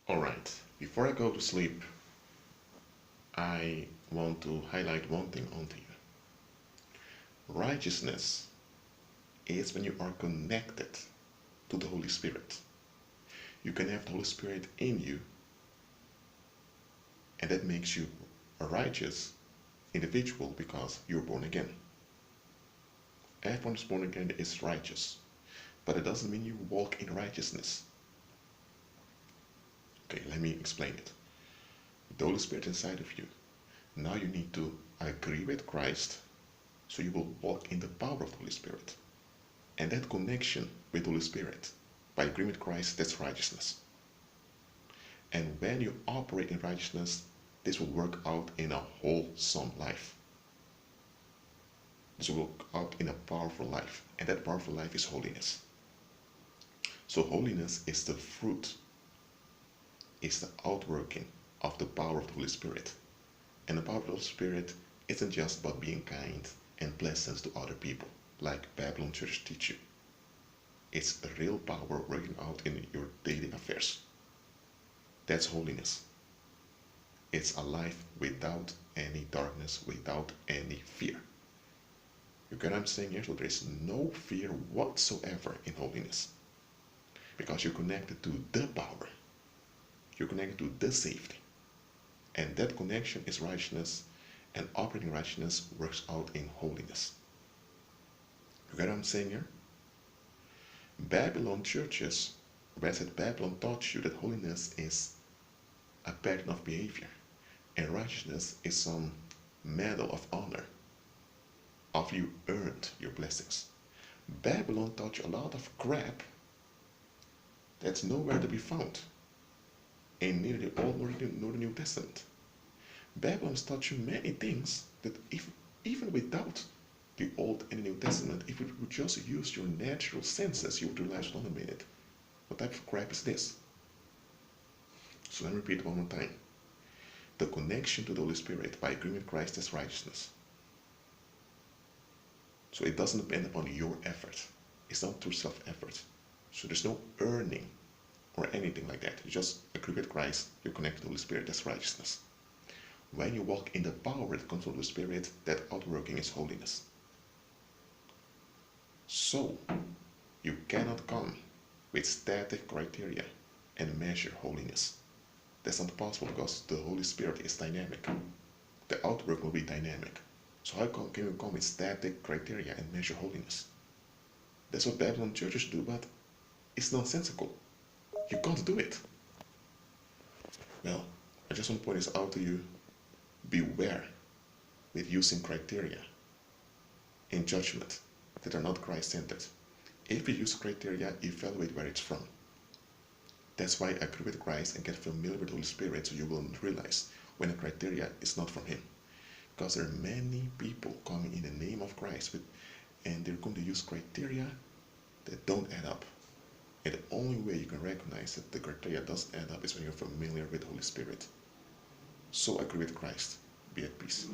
Alright, before I go to sleep, I want to highlight one thing onto you. Righteousness is when you are connected to the Holy Spirit. You can have the Holy Spirit in you, and that makes you a righteous individual because you're born again. Everyone who's born again is righteous, but it doesn't mean you walk in righteousness. Okay, let me explain it. The Holy Spirit inside of you. Now you need to agree with Christ so you will walk in the power of the Holy Spirit. And that connection with the Holy Spirit, by agreeing with Christ, that's righteousness. And when you operate in righteousness, this will work out in a wholesome life. This will work out in a powerful life. And that powerful life is holiness. So holiness is the fruit, is the outworking of the power of the Holy Spirit. And the power of the Holy Spirit isn't just about being kind and pleasant to other people, like Babylon Church teach you. It's a real power working out in your daily affairs. That's holiness. It's a life without any darkness, without any fear. You get what I'm saying here? So there is no fear whatsoever in holiness. Because you're connected to the power. You're connected to the safety. And that connection is righteousness, and operating righteousness works out in holiness. You get what I'm saying here? Babylon churches, where I said Babylon taught you that holiness is a pattern of behavior, and righteousness is some medal of honor of you earned your blessings. Babylon taught you a lot of crap that's nowhere to be found in neither the Old nor the New Testament. Babylon taught you many things that even without the Old and the New Testament, if you would just use your natural senses, you would realize, hold on a minute, what type of crap is this? So let me repeat it one more time. The connection to the Holy Spirit by agreeing with Christ is righteousness. So it doesn't depend upon your effort. It's not through self-effort. So there's no earning or anything like that. You just agree with Christ, you connect to the Holy Spirit, that's righteousness. When you walk in the power that comes from the Spirit, that outworking is holiness. So, you cannot come with static criteria and measure holiness. That's not possible because the Holy Spirit is dynamic. The outwork will be dynamic. So how can you come with static criteria and measure holiness? That's what Babylon churches do, but it's nonsensical. You can't do it. Well, I just want to point this out to you. Beware with using criteria in judgment that are not Christ-centered. If you use criteria, evaluate where it's from. That's why I agree with Christ and get familiar with the Holy Spirit so you will realize when a criteria is not from Him. Because there are many people coming in the name of Christ and they're going to use criteria that don't add up. And the only way you can recognize that the criteria doesn't add up is when you're familiar with the Holy Spirit. So agree with Christ. Be at peace.